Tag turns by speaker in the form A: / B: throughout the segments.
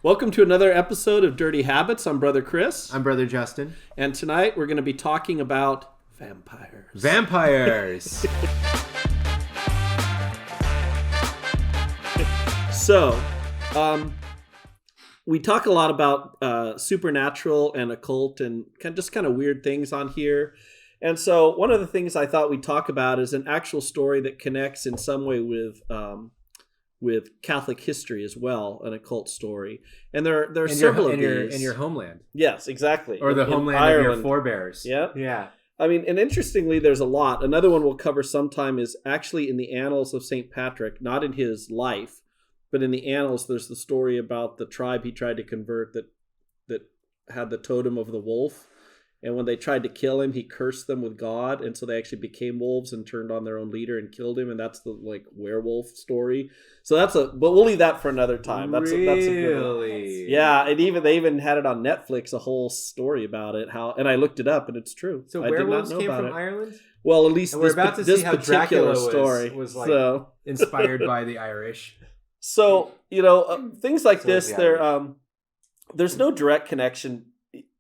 A: Welcome to another episode of Dirty Habits. I'm Brother Chris.
B: I'm Brother Justin.
A: And tonight we're going to be talking about vampires.
B: Vampires!
A: So, we talk a lot about supernatural and occult and just kind of weird things on here. And so one of the things I thought we'd talk about is an actual story that connects in some way with Catholic history as well, an occult story. And there are several of these.
B: In your homeland.
A: Yes, exactly.
B: Or the homeland
A: Ireland.
B: of your forebears.
A: Yep.
B: Yeah.
A: I mean, and interestingly, there's a lot. Another one we'll cover sometime is actually in the annals of St. Patrick, not in his life, but in the annals, there's the story about the tribe he tried to convert that had the totem of the wolf. And when they tried to kill him, he cursed them with God. And so they actually became wolves and turned on their own leader and killed him. And that's the werewolf story. So but we'll leave that for another time. That's a good one. Yeah. And they even had it on Netflix, a whole story about it. And I looked it up and it's true.
B: So
A: I
B: werewolves
A: did not know
B: came
A: about
B: from Ireland?
A: Well, at least
B: and we're about to see how
A: particular
B: Dracula
A: story
B: was inspired by the Irish.
A: So, things like this, there's no direct connection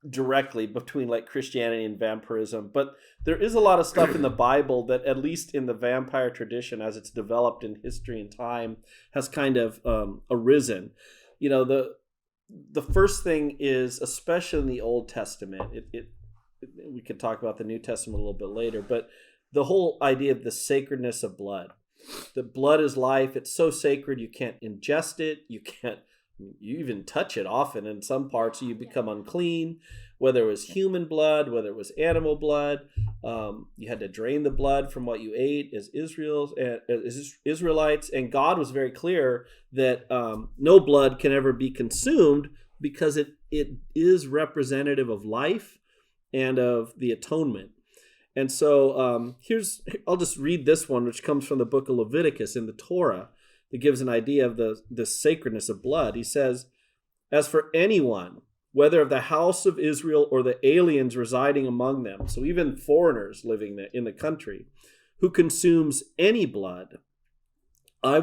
A: directly between Christianity and vampirism, but there is a lot of stuff in the Bible that, at least in the vampire tradition as it's developed in history and time, has kind of arisen. The first thing is, especially in the Old Testament, we could talk about the New Testament a little bit later, but the whole idea of the sacredness of blood. The blood is life. It's so sacred you can't ingest it. You even touch it often. In some parts you become unclean, whether it was human blood, whether it was animal blood. You had to drain the blood from what you ate as Israelites. And God was very clear that no blood can ever be consumed because it is representative of life and of the atonement. And so I'll just read this one, which comes from the book of Leviticus in the Torah. That gives an idea of the sacredness of blood. He says, as for anyone, whether of the house of Israel or the aliens residing among them, so even foreigners living in the country, who consumes any blood,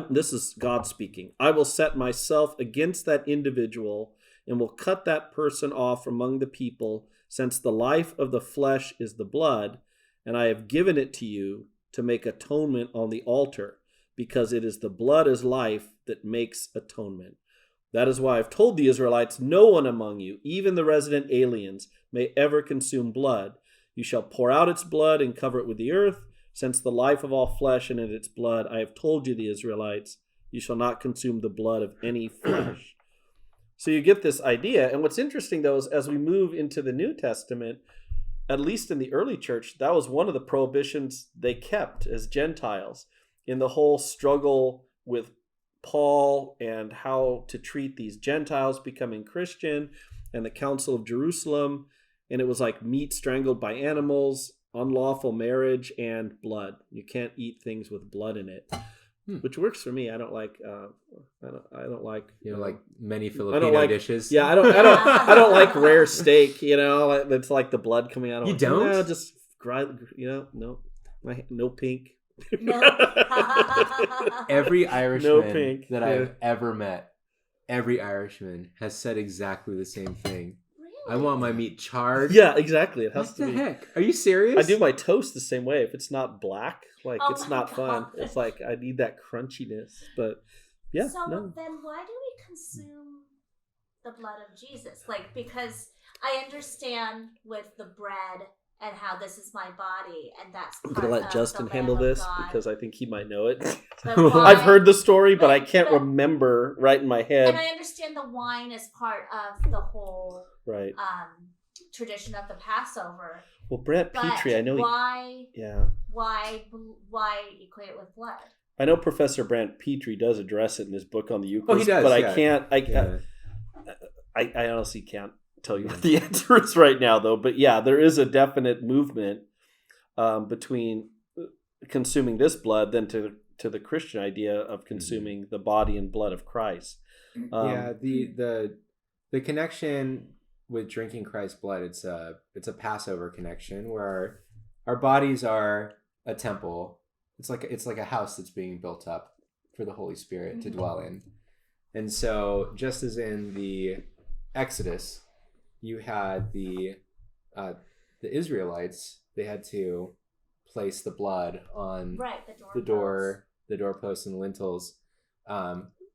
A: this is God speaking, I will set myself against that individual and will cut that person off among the people, since the life of the flesh is the blood, and I have given it to you to make atonement on the altar. Because it is the blood as life that makes atonement. That is why I've told the Israelites, no one among you, even the resident aliens, may ever consume blood. You shall pour out its blood and cover it with the earth, since the life of all flesh and in its blood. I have told you, the Israelites, you shall not consume the blood of any flesh. So you get this idea. And what's interesting, though, is as we move into the New Testament, at least in the early church, that was one of the prohibitions they kept as Gentiles. In the whole struggle with Paul and how to treat these Gentiles becoming Christian and the Council of Jerusalem. And it was like meat strangled by animals, unlawful marriage, and blood. You can't eat things with blood in it, which works for me. I don't like,
B: like many Filipino dishes.
A: Yeah, I don't like rare steak, that's like the blood coming out of it.
B: You don't?
A: No, just grind, no pink.
C: No.
B: Every Irishman that I've ever met, every Irishman has said exactly the same thing.
C: Really?
B: I want my meat charred.
A: Yeah, exactly. It has
B: what
A: to be.
B: What the heck? Are you serious?
A: I do my toast the same way. If it's not black, it's not fun.
C: God.
A: It's like I need that crunchiness. But yeah.
C: So
A: no.
C: then why do we consume the blood of Jesus? because I understand with the bread and how this is my body, and that's
A: I'm
C: part
A: going to let Justin handle this because I think he might know it. I've heard the story, but I can't remember right in my head.
C: And I understand the wine is part of the whole tradition of the Passover.
A: Well, Brant Petrie, I know
C: why equate it with blood?
A: I know Professor Brant Petrie does address it in his book on the Eucharist,
B: he does,
A: but
B: yeah.
A: I honestly can't tell you what the answer is right now, though. But yeah, there is a definite movement between consuming this blood than to the Christian idea of consuming the body and blood of Christ.
B: The connection with drinking Christ's blood, it's a Passover connection where our bodies are a temple. It's like a house that's being built up for the Holy Spirit to dwell in. And so just as in the Exodus, you had the Israelites, they had to place the blood on
C: Right,
B: the doorposts and lintels.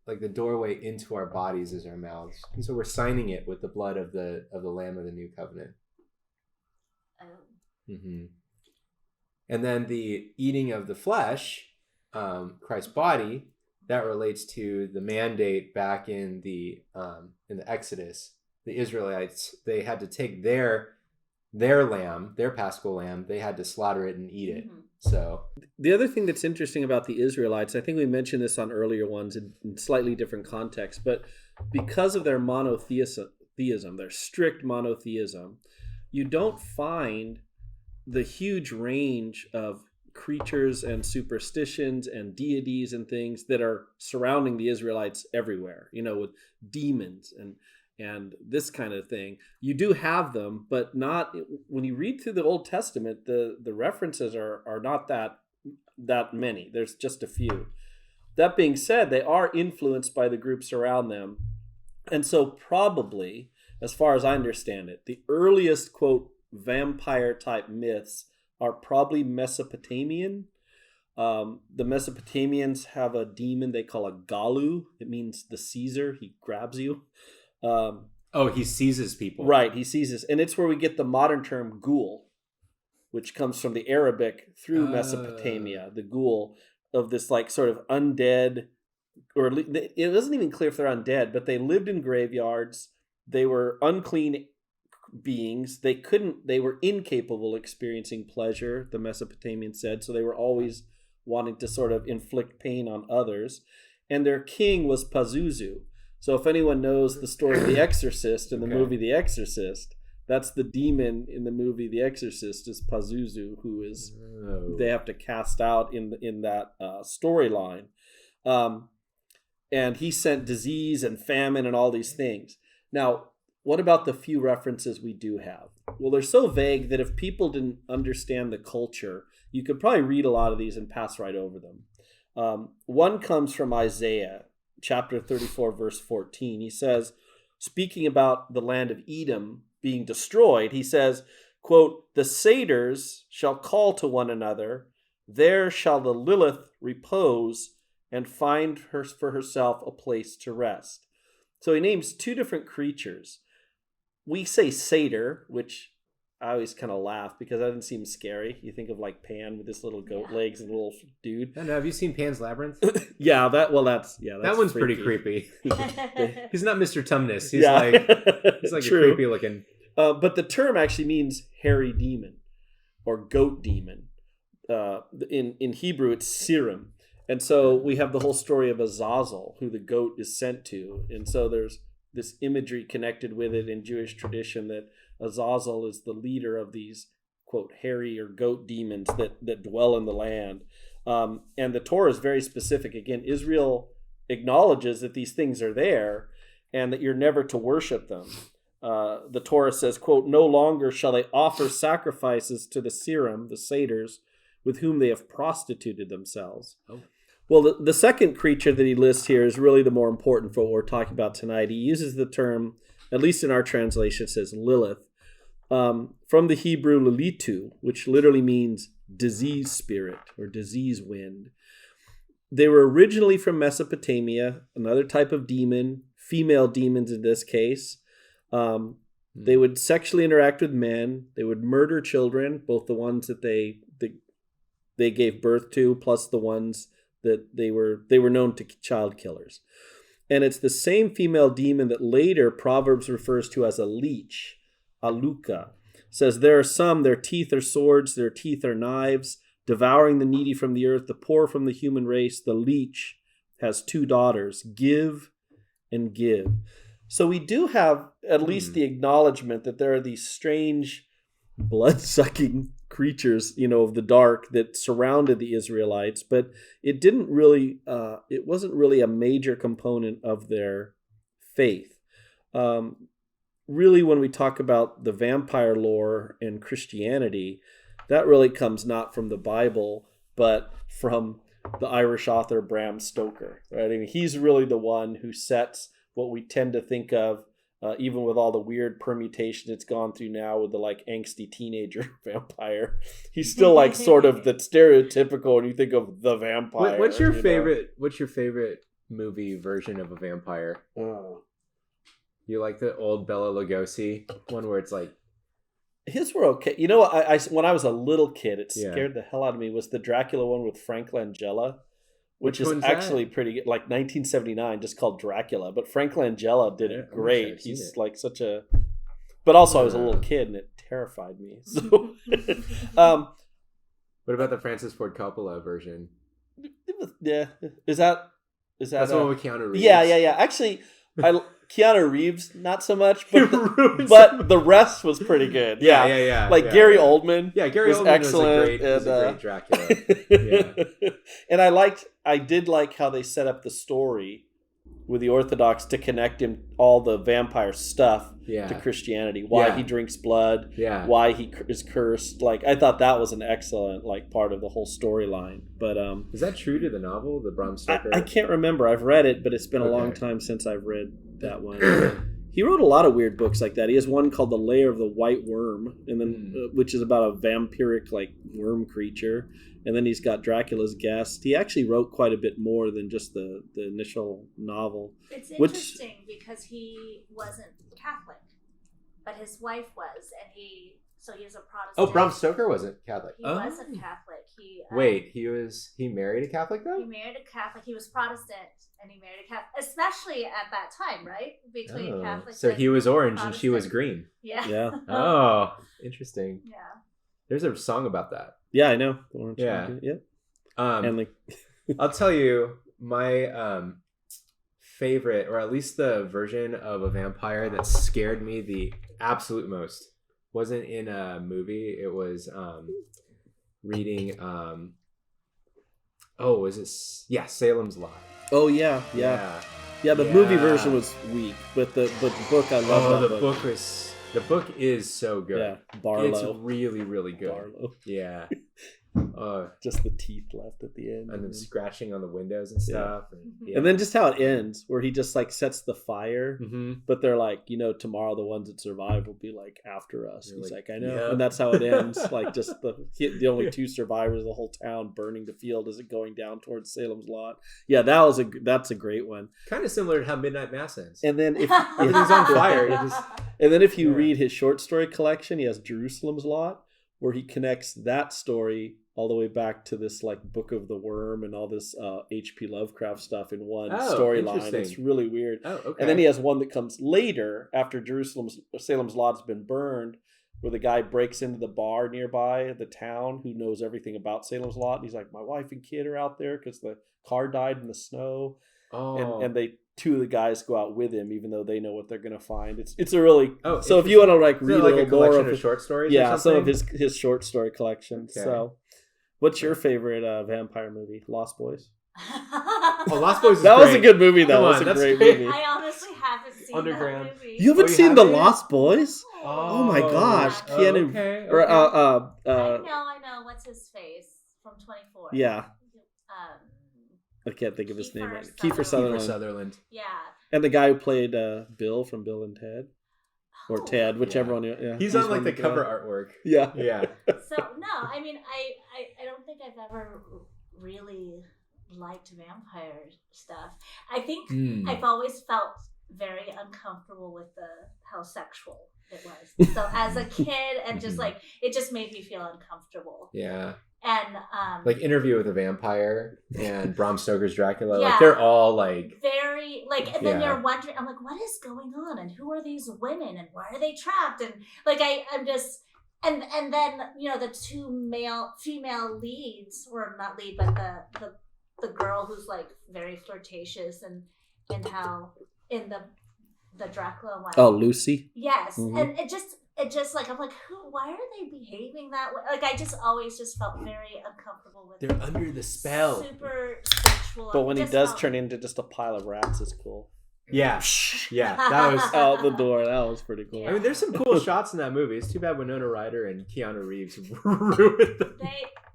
B: Like the doorway into our bodies is our mouths. And so we're signing it with the blood of the Lamb of the New Covenant.
C: Oh.
B: Mm-hmm. And then the eating of the flesh, Christ's body, that relates to the mandate back in the Exodus. The Israelites, they had to take their lamb, their Paschal lamb, they had to slaughter it and eat it.
C: Mm-hmm.
B: So
A: the other thing that's interesting about the Israelites, I think we mentioned this on earlier ones in slightly different contexts, but because of their monotheism, their strict monotheism, you don't find the huge range of creatures and superstitions and deities and things that are surrounding the Israelites everywhere, with demons and this kind of thing. You do have them, but not when you read through the Old Testament, the references are not that many. There's just a few. That being said, they are influenced by the groups around them. And so probably, as far as I understand it, the earliest, quote, vampire type myths are probably Mesopotamian. The Mesopotamians have a demon they call a Galu. It means the Caesar. He grabs you.
B: He seizes people.
A: Right, he seizes. And it's where we get the modern term ghoul, which comes from the Arabic through Mesopotamia, the ghoul of this like sort of undead, or it isn't even clear if they're undead, but they lived in graveyards. They were unclean beings. They were incapable of experiencing pleasure, the Mesopotamians said, so they were always wanting to sort of inflict pain on others. And their king was Pazuzu. So if anyone knows the story of The Exorcist and the movie The Exorcist, that's the demon in the movie The Exorcist is Pazuzu, who is they have to cast out in that storyline. And he sent disease and famine and all these things. Now, what about the few references we do have? Well, they're so vague that if people didn't understand the culture, you could probably read a lot of these and pass right over them. One comes from Isaiah, chapter 34, verse 14. He says, speaking about the land of Edom being destroyed, he says, quote, "The satyrs shall call to one another, there shall the Lilith repose and find her for herself a place to rest." So he names two different creatures. We say satyr, which I always kind of laugh because that doesn't seem scary. You think of like Pan with his little goat legs and little dude.
B: I don't know. Have you seen Pan's Labyrinth?
A: That's
B: that one's
A: freaky.
B: Pretty creepy. He's not Mr. Tumnus. He's like
A: True.
B: a creepy looking.
A: But the term actually means hairy demon or goat demon. In Hebrew, it's Sirim. And so we have the whole story of Azazel, who the goat is sent to. And so there's this imagery connected with it in Jewish tradition that Azazel is the leader of these, quote, hairy or goat demons that dwell in the land. And the Torah is very specific. Again, Israel acknowledges that these things are there and that you're never to worship them. The Torah says, quote, "No longer shall they offer sacrifices to the Sirim, the satyrs, with whom they have prostituted themselves." Oh. Well, the second creature that he lists here is really the more important for what we're talking about tonight. He uses the term, at least in our translation, it says Lilith, from the Hebrew Lilitu, which literally means disease spirit or disease wind. They were originally from Mesopotamia, another type of demon, female demons in this case. They would sexually interact with men. They would murder children, both the ones that they gave birth to, plus the ones that they were known to child killers. And it's the same female demon that later Proverbs refers to as a leech, Aluka. Says, "There are some, their teeth are swords, their teeth are knives, devouring the needy from the earth, the poor from the human race. The leech has two daughters, give and give." So we do have at least the acknowledgement that there are these strange blood-sucking creatures, of the dark that surrounded the Israelites, but it wasn't really a major component of their faith. Really, when we talk about the vampire lore in Christianity, that really comes not from the Bible, but from the Irish author Bram Stoker, right? I mean, he's really the one who sets what we tend to think of, even with all the weird permutations it's gone through now with the like angsty teenager vampire. He's still like sort of the stereotypical when you think of the vampire.
B: What's your favorite? What's your favorite movie version of a vampire? You like the old Bela Lugosi one where it's like.
A: His were okay. You know, I when I was a little kid, it scared the hell out of me. Was the Dracula one with Frank Langella, which is actually pretty good, like 1979, just called Dracula. But Frank Langella did it great. He's like such a. But also, I was a little kid, and it terrified me. So,
B: what about the Francis Ford Coppola version?
A: Is that
B: that's the one with Keanu Reeves?
A: Yeah. Actually, Keanu Reeves, not so much, but the rest was pretty good.
B: Yeah.
A: Like Gary Oldman.
B: Yeah, Gary
A: was
B: Oldman
A: excellent.
B: was a great Dracula.
A: And I did like how they set up the story with the Orthodox to connect him all the vampire stuff to Christianity. Why he drinks blood. Yeah. Why he is cursed. Like I thought that was an excellent like part of the whole storyline. But
B: is that true to the novel, the Bram Stoker?
A: I can't remember. I've read it, but it's been a long time since I've read that one. He wrote a lot of weird books like that. He has one called The Lair of the White Worm, and then which is about a vampiric like worm creature. And then he's got Dracula's Guest. He actually wrote quite a bit more than just the initial novel.
C: It's interesting because he wasn't Catholic, but his wife was, and he was a Protestant.
B: Oh, Bram Stoker wasn't Catholic.
C: He wasn't Catholic.
B: He married a Catholic though?
C: He married a Catholic. He was Protestant, and he married a Catholic, especially at that time, right? Between Catholic.
B: So he was orange and she was green.
C: Yeah.
B: Oh, interesting.
C: Yeah.
B: There's a song about that.
A: Yeah, I know.
B: Yeah.
A: And like,
B: I'll tell you my favorite, or at least the version of a vampire that scared me the absolute most, wasn't in a movie. It was reading. Salem's Lot.
A: Oh yeah. The movie version was weak, but the book I love.
B: The book is so good. Yeah,
A: Barlow.
B: It's really, really good.
A: Barlow.
B: Yeah.
A: Just the teeth left at the end.
B: And then scratching on the windows and stuff.
A: Yeah. And then just how it ends, where he just like sets the fire, but they're like, tomorrow the ones that survive will be like after us. He's like, I know. And that's how it ends. Like just the only two survivors of the whole town burning the field as it going down towards Salem's Lot. Yeah, that's a great one.
B: Kind of similar to how Midnight Mass ends.
A: And then if
B: everything's on fire,
A: and then if you read his short story collection, he has Jerusalem's Lot, where he connects that story all the way back to this like Book of the Worm and all this H.P. Lovecraft stuff in one storyline. It's really weird.
B: Oh, okay.
A: And then he has one that comes later after Salem's Lot's been burned, where the guy breaks into the bar nearby the town who knows everything about Salem's Lot. And he's like, my wife and kid are out there because the car died in the snow.
B: Oh.
A: And two of the guys go out with him, even though they know what they're going to find. It's a really so if you want to like read
B: like a collection
A: more
B: of short stories,
A: some of his short story collection. Okay. So, what's your favorite vampire movie? Lost Boys.
B: Lost Boys.
A: That was a good movie. That was a great movie.
C: I honestly haven't seen
B: Underground.
C: that movie.
A: You haven't seen The Lost Boys? Oh my gosh, Keanu.
B: Okay.
C: I know. What's his face from 24?
A: Yeah. I can't think of his name. Kiefer Sutherland.
C: Yeah.
A: And the guy who played Bill from Bill and Ted. Or Ted, whichever one. Yeah.
B: He's on like the cover artwork.
A: Yeah.
C: So, no, I mean, I don't think I've ever really liked vampire stuff. I think I've always felt very uncomfortable with how sexual it was. So as a kid, and just like, it just made me feel uncomfortable.
B: Yeah.
C: And
B: like Interview with a Vampire and Bram Stoker's Dracula, like they're all like
C: very like, and then you're wondering, I'm like, what is going on, and who are these women, and why are they trapped, and like I'm just, and then the two female leads, or not lead, but the girl who's like very flirtatious, and how in the Dracula one.
A: Oh, Lucy.
C: Yes, and it just like, I'm like, why are they behaving that way? Like, I just always just felt very uncomfortable with
B: They're under the spell.
C: Super sexual.
A: But when he does turn into just a pile of rats, it's cool.
B: Yeah. That was
A: out the door. That was pretty cool.
C: Yeah.
B: I mean, there's some cool shots in that movie. It's too bad Winona Ryder and Keanu Reeves ruined them.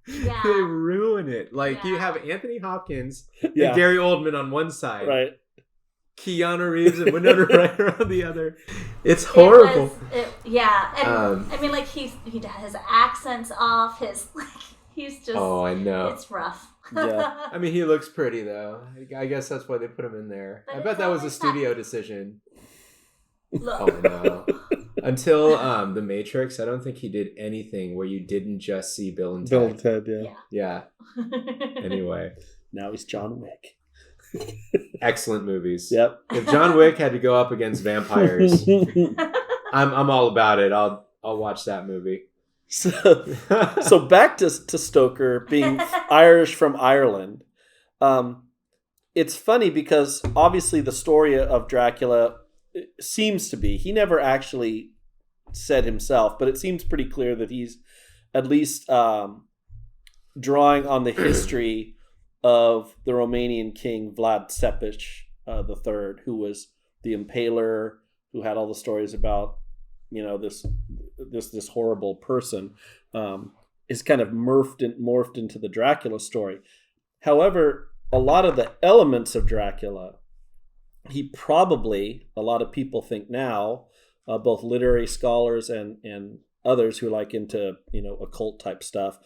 C: Yeah.
B: They ruin it. Like you
C: Yeah.
B: have Anthony Hopkins
A: Yeah.
B: and Gary Oldman on one side,
A: Right.
B: Keanu Reeves and Winona Ryder on the other. It's horrible.
C: Yeah, and I mean, like he has accents off. He's just.
B: Oh, I know.
C: It's rough.
A: Yeah.
B: I mean, he looks pretty though. I guess that's why they put him in there.
C: But
B: I bet that was a studio decision.
C: Look.
B: Oh no. Until The Matrix, I don't think he did anything where you didn't just see Bill and Ted.
A: Bill and Ted, yeah.
B: Yeah. Anyway.
A: Now he's John Wick.
B: Excellent movies.
A: Yep.
B: If John Wick had to go up against vampires, I'm all about it. I'll watch that movie.
A: So back to Stoker being Irish from Ireland. It's funny because obviously the story of Dracula seems to be, he never actually said himself, but it seems pretty clear that he's at least drawing on the history of the Romanian king Vlad Tepes III, who was the impaler, who had all the stories about, you know, this horrible person, is kind of morphed into the Dracula story. However, a lot of the elements of Dracula, he probably, a lot of people think now, both literary scholars and others who like into, you know, occult type stuff,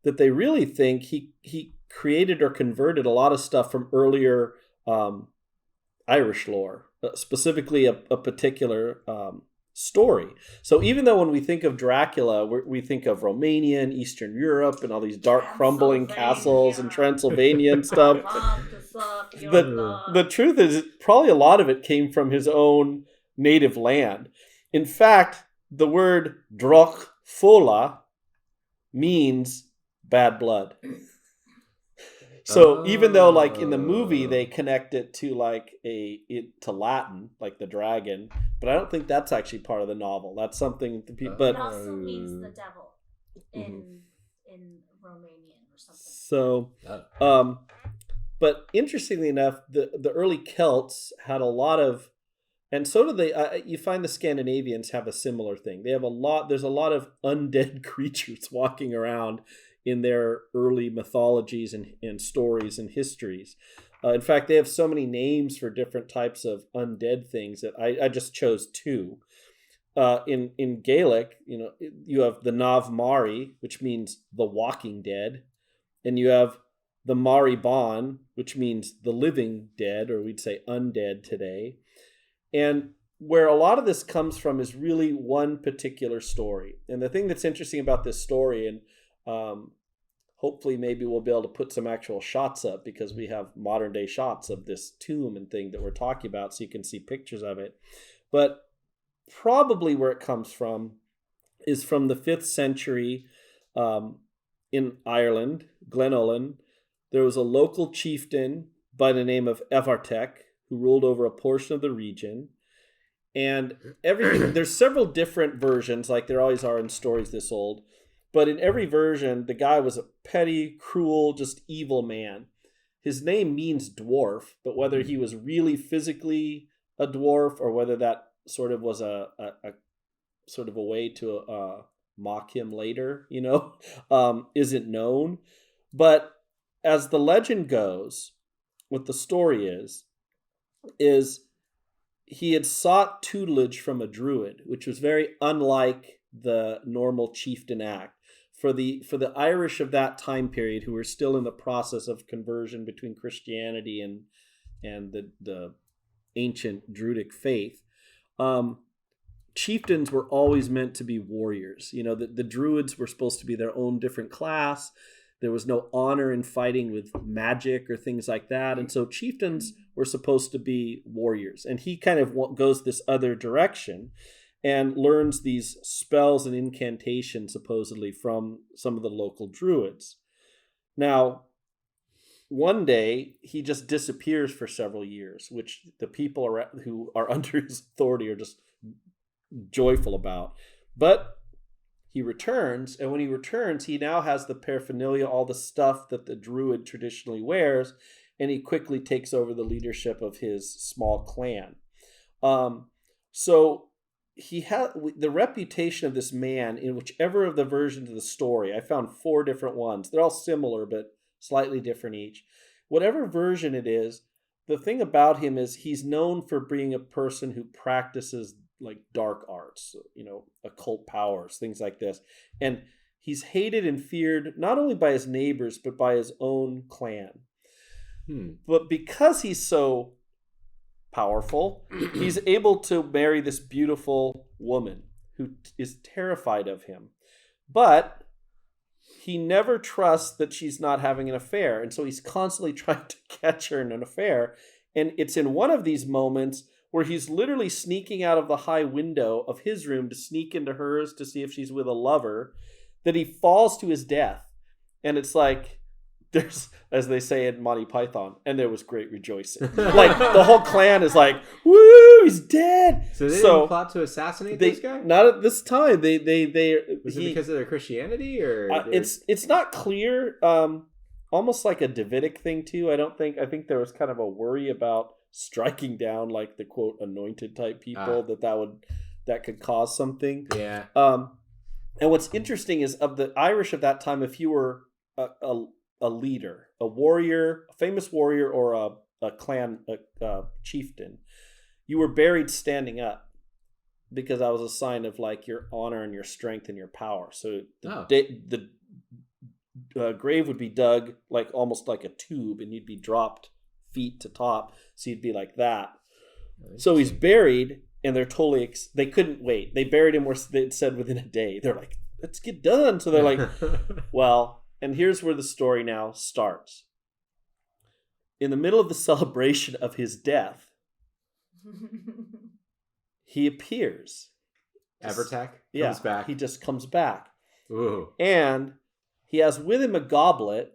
A: that they really think he created or converted a lot of stuff from earlier Irish lore, specifically a particular story. So even though when we think of Dracula, we think of Romania and Eastern Europe and all these dark crumbling castles and Transylvania and stuff, the truth is probably a lot of it came from his own native land. In fact, the word Dracula means bad blood. So even though, like in the movie, they connect it to to Latin, like the dragon, but I don't think that's actually part of the novel. That's something the people. But
C: it also means the devil in Romanian or something.
A: So, but interestingly enough, the early Celts had a lot of, and so do they. You find the Scandinavians have a similar thing. They have a lot. There's a lot of undead creatures walking around in their early mythologies and stories and histories. In fact, they have so many names for different types of undead things that I just chose two. In Gaelic, you know, you have the Nav Mari, which means the walking dead, and you have the Mari Bon, which means the living dead, or we'd say undead today. And where a lot of this comes from is really one particular story. And the thing that's interesting about this story, and hopefully maybe we'll be able to put some actual shots up because we have modern day shots of this tomb and thing that we're talking about, so you can see pictures of it. But probably where it comes from is from the 5th century in Ireland, Glenolin. There was a local chieftain by the name of Evartec who ruled over a portion of the region. And there's several different versions, like there always are in stories this old. But in every version, the guy was a petty, cruel, just evil man. His name means dwarf, but whether he was really physically a dwarf or whether that sort of was a sort of a way to mock him later, you know, isn't known. But as the legend goes, what the story is he had sought tutelage from a druid, which was very unlike the normal chieftain act. For the Irish of that time period, who were still in the process of conversion between Christianity and the ancient Druidic faith, chieftains were always meant to be warriors. You know, the Druids were supposed to be their own different class. There was no honor in fighting with magic or things like that. And so chieftains were supposed to be warriors. And he kind of goes this other direction and learns these spells and incantations supposedly from some of the local druids. Now, one day he just disappears for several years, which the people who are under his authority are just joyful about. But he returns, and when he returns, he now has the paraphernalia, all the stuff that the druid traditionally wears, and he quickly takes over the leadership of his small clan. So he had the reputation of this man in whichever of the versions of the story. I found 4 different ones. They're all similar, but slightly different each. Whatever version it is, the thing about him is he's known for being a person who practices like dark arts, occult powers, things like this. And he's hated and feared not only by his neighbors, but by his own clan. But because he's so powerful, he's able to marry this beautiful woman who is terrified of him. But he never trusts that she's not having an affair. And so he's constantly trying to catch her in an affair. And it's in one of these moments where he's literally sneaking out of the high window of his room to sneak into hers to see if she's with a lover, that he falls to his death. And it's like, there's, as they say in Monty Python, and there was great rejoicing. Like, the whole clan is like, woo, he's dead.
B: So they didn't plot to assassinate this guy?
A: Not at this time. Was
B: it because of their Christianity, or
A: it's not clear. Almost like a Davidic thing too. I think there was kind of a worry about striking down like the quote anointed type people that could cause something.
B: Yeah.
A: And what's interesting is of the Irish of that time, if you were a leader, a warrior, a famous warrior, or a clan chieftain, you were buried standing up, because that was a sign of like your honor and your strength and your power. So the grave would be dug like almost like a tube, and you'd be dropped feet to top, so you'd be like that. So he's buried, and they're totally they couldn't wait. They buried him where they said within a day. They're like, let's get done. So they're like, well, and here's where the story now starts. In the middle of the celebration of his death, he appears.
B: Evertech
A: comes
B: back.
A: He just comes back.
B: Ooh.
A: And he has with him a goblet,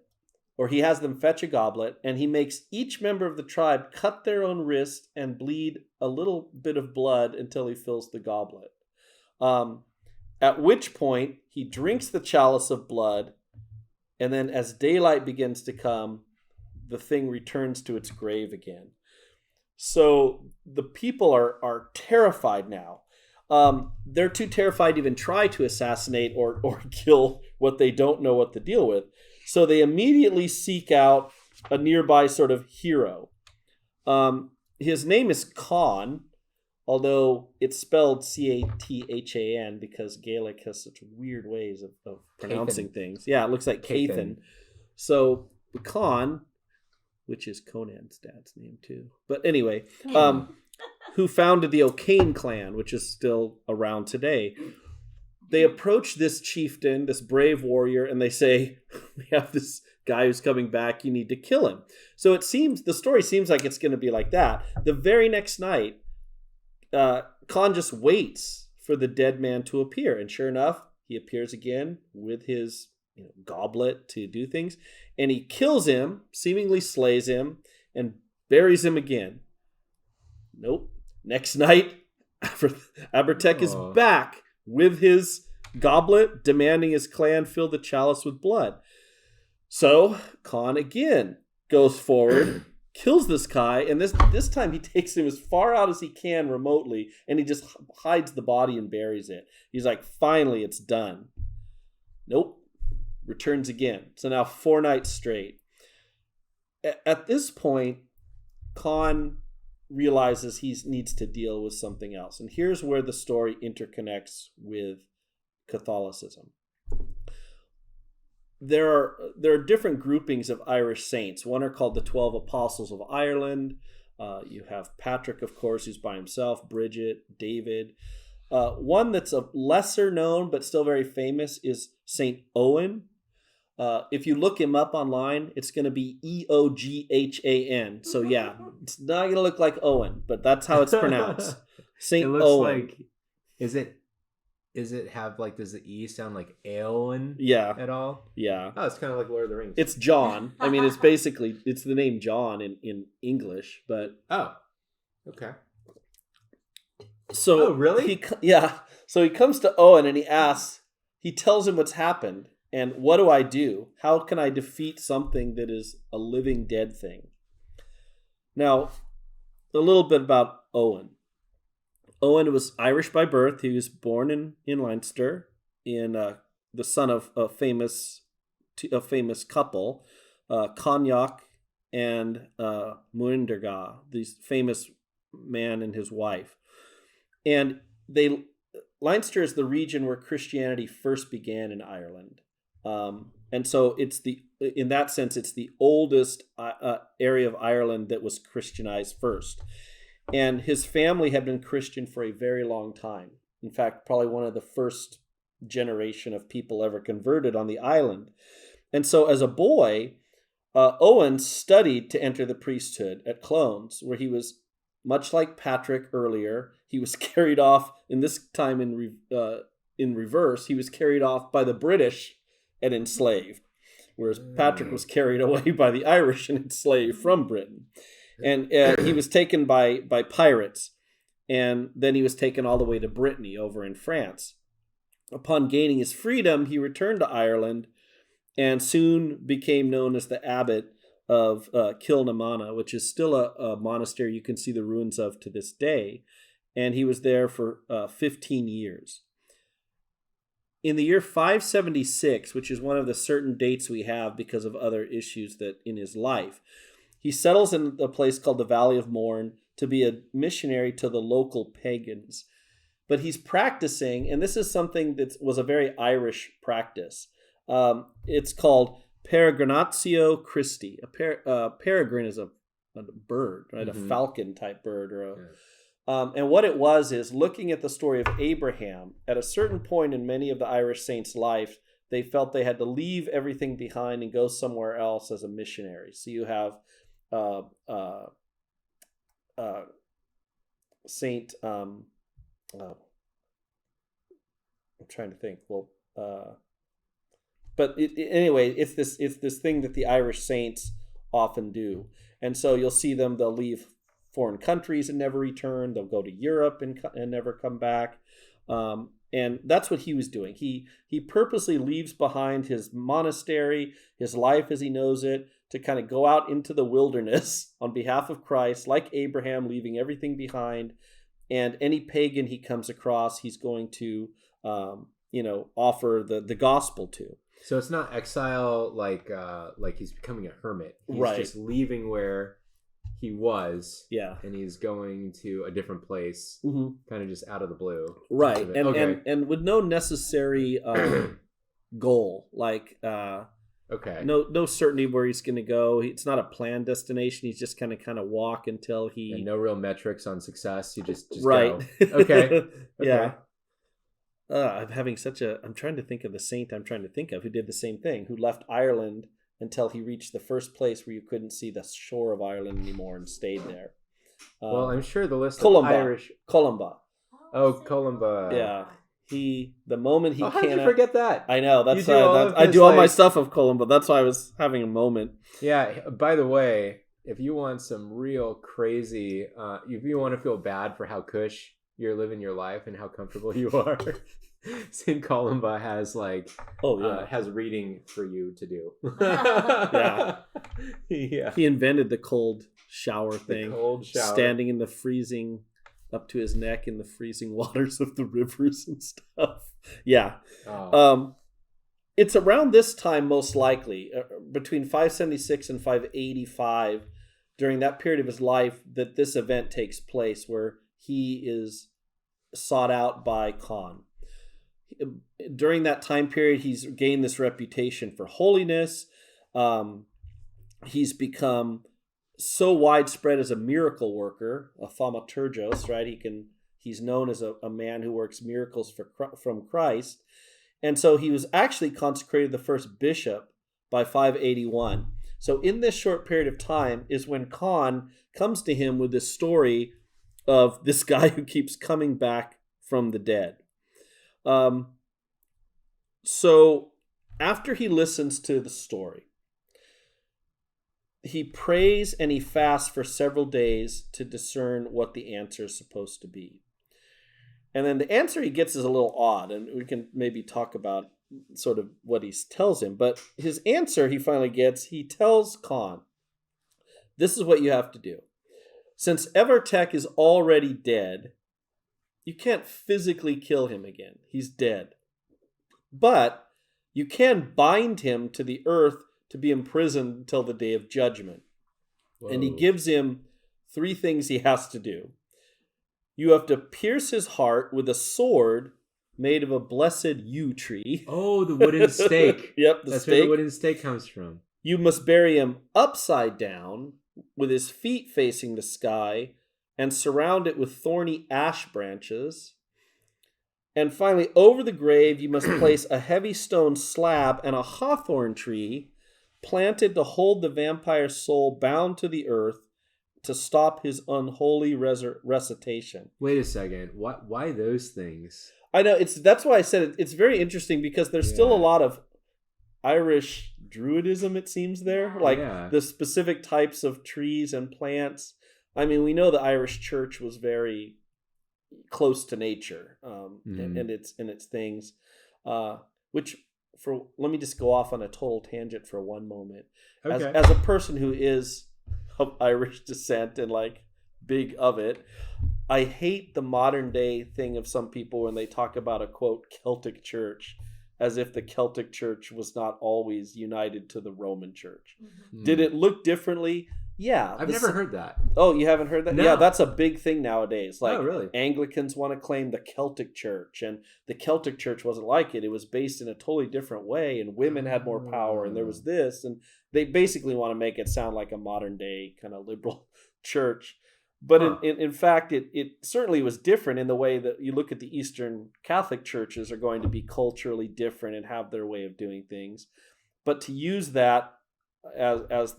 A: or he has them fetch a goblet, and he makes each member of the tribe cut their own wrist and bleed a little bit of blood until he fills the goblet. At which point, he drinks the chalice of blood, and then as daylight begins to come, the thing returns to its grave again. So the people are terrified now. They're too terrified to even try to assassinate or kill what they don't know what to deal with. So they immediately seek out a nearby sort of hero. His name is Con, although it's spelled Cathan because Gaelic has such weird ways of pronouncing things. Yeah, it looks like Cathan. So Con, which is Conan's dad's name too. But anyway, who founded the O'Kane clan, which is still around today. They approach this chieftain, this brave warrior, and they say, we have this guy who's coming back, you need to kill him. So the story seems like it's going to be like that. The very next night, Khan just waits for the dead man to appear. And sure enough, he appears again with his goblet to do things. And he kills him, seemingly slays him, and buries him again. Nope. Next night, Abertech is back with his goblet, demanding his clan fill the chalice with blood. So Khan again goes forward, kills this guy, and this time he takes him as far out as he can remotely, and he just hides the body and buries it. He's like, finally, it's done. Nope. Returns again. So now 4 nights straight. At this point, Khan realizes he needs to deal with something else. And here's where the story interconnects with Catholicism. There are different groupings of Irish saints. One are called the 12 Apostles of Ireland. You have Patrick, of course, who's by himself, Bridget, David. One that's a lesser known but still very famous is St. Owen. If you look him up online, it's going to be Eoghan. So yeah, it's not going to look like Owen, but that's how it's pronounced. St. Owen. It looks like,
B: does the E sound like Eowyn?
A: Yeah.
B: At all?
A: Yeah.
B: Oh, it's kind of like Lord of the Rings.
A: It's John. I mean, it's the name John in English, but.
B: Oh, okay.
A: So.
B: Oh, really?
A: So he comes to Owen and he tells him what's happened. And what do I do? How can I defeat something that is a living dead thing? Now, a little bit about Owen. Owen was Irish by birth. He was born in Leinster, the son of a famous couple, Cognac and Muinderga, these famous man and his wife. And Leinster is the region where Christianity first began in Ireland. And so in that sense, it's the oldest area of Ireland that was Christianized first. And his family had been Christian for a very long time. In fact, probably one of the first generation of people ever converted on the island. And so as a boy, Owen studied to enter the priesthood at Clones, where he was, much like Patrick earlier, he was carried off, in this time in reverse, he was carried off by the British and enslaved, whereas Patrick was carried away by the Irish and enslaved from Britain. And he was taken by pirates, and then he was taken all the way to Brittany over in France. Upon gaining his freedom, he returned to Ireland and soon became known as the abbot of Kilnamana, which is still a monastery you can see the ruins of to this day. And he was there for 15 years. In the year 576, which is one of the certain dates we have because of other issues that in his life, he settles in a place called the Valley of Mourne to be a missionary to the local pagans. But he's practicing, and this is something that was a very Irish practice. It's called Peregrinatio Christi. A peregrine is a bird, right? A falcon type bird, and what it was is looking at the story of Abraham. At a certain point in many of the Irish saints' life, they felt they had to leave everything behind and go somewhere else as a missionary. So you have Saint. I'm trying to think. But anyway, it's this thing that the Irish saints often do, and so you'll see them. They'll leave foreign countries and never return. They'll go to Europe and never come back. And that's what he was doing. He purposely leaves behind his monastery, his life as he knows it, to kind of go out into the wilderness on behalf of Christ, like Abraham, leaving everything behind. And any pagan he comes across, he's going to offer the gospel to.
B: So it's not exile like he's becoming a hermit. He's
A: right.
B: just leaving where he was,
A: yeah,
B: and he's going to a different place, kind of just out of the blue,
A: right? And with no necessary goal, like no certainty where he's going to go. It's not a planned destination. He's just kind of walk until he.
B: And no real metrics on success. You just
A: right.
B: Go. Okay.
A: Yeah. I'm trying to think of the saint I'm trying to think of who did the same thing, who left Ireland until he reached the first place where you couldn't see the shore of Ireland anymore and stayed there.
B: Well, I'm sure the list
A: Columba.
B: of Irish...
A: Columba.
B: Oh, Columba.
A: Yeah. The moment he
B: how did you forget that?
A: I know. That's I do all my stuff of Columba. That's why I was having a moment.
B: Yeah. By the way, if you want some real crazy... if you want to feel bad for how cush you're living your life and how comfortable you are... St. Columba has has reading for you to do.
A: Yeah. He invented the cold shower thing.
B: The cold shower.
A: Standing in the freezing, up to his neck in the freezing waters of the rivers and stuff. Yeah. Oh. It's around this time, most likely, between 576 and 585, during that period of his life, that this event takes place where he is sought out by Con. During that time period, he's gained this reputation for holiness. He's become so widespread as a miracle worker, a thaumaturgos, right? He's known as a man who works miracles from Christ. And so he was actually consecrated the first bishop by 581. So in this short period of time is when Con comes to him with this story of this guy who keeps coming back from the dead. So after he listens to the story, he prays and he fasts for several days to discern what the answer is supposed to be. And then the answer he gets is a little odd, and we can maybe talk about sort of what he tells him. But his answer he finally gets, he tells Con, this is what you have to do. Since Evertech is already dead, you can't physically kill him again. He's dead. But you can bind him to the earth to be imprisoned until the day of judgment. Whoa. And he gives him 3 things he has to do. You have to pierce his heart with a sword made of a blessed yew tree.
B: Oh, the wooden stake.
A: Yep,
B: That's
A: stake.
B: where the wooden stake comes from.
A: You must bury him upside down with his feet facing the sky and surround it with thorny ash branches. And finally, over the grave, you must place a heavy stone slab and a hawthorn tree planted to hold the vampire's soul bound to the earth to stop his unholy recitation.
B: Wait a second. Why those things?
A: I know, that's why I said it's very interesting because there's still a lot of Irish druidism, it seems there. Like the specific types of trees and plants. I mean, we know the Irish church was very close to nature and its things, which let me just go off on a total tangent for one moment. Okay. As a person who is of Irish descent and like big of it, I hate the modern day thing of some people when they talk about a quote Celtic church as if the Celtic church was not always united to the Roman church. Mm-hmm. Did it look differently? Yeah.
B: I've never heard that.
A: Oh, you haven't heard that? No. Yeah, that's a big thing nowadays. Like,
B: really?
A: Anglicans want to claim the Celtic church, and the Celtic church wasn't like it. It was based in a totally different way, and women had more power, and there was this, and they basically want to make it sound like a modern day kind of liberal church. But in fact, it certainly was different in the way that you look at the Eastern Catholic churches are going to be culturally different and have their way of doing things. But to use that as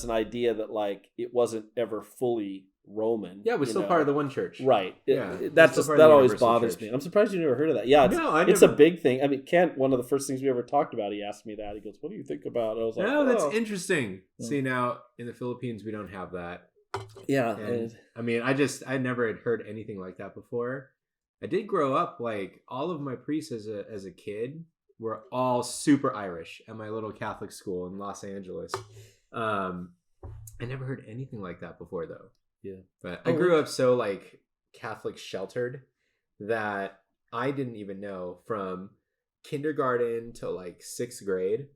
A: an idea that like it wasn't ever fully Roman.
B: Yeah, it was still part of the one church.
A: Right. That always bothers me. I'm surprised you never heard of that. Yeah, it's a big thing. I mean, Kent, one of the first things we ever talked about, he asked me that. He goes, "What do you think about it?" I was like,
B: "Oh, that's interesting." See, now in the Philippines, we don't have that.
A: Yeah.
B: And, I mean, I never had heard anything like that before. I did grow up, like, all of my priests as a kid were all super Irish at my little Catholic school in Los Angeles. I never heard anything like that before, though.
A: Yeah.
B: But I grew up so, like, Catholic sheltered that I didn't even know from kindergarten to, like, 6th grade.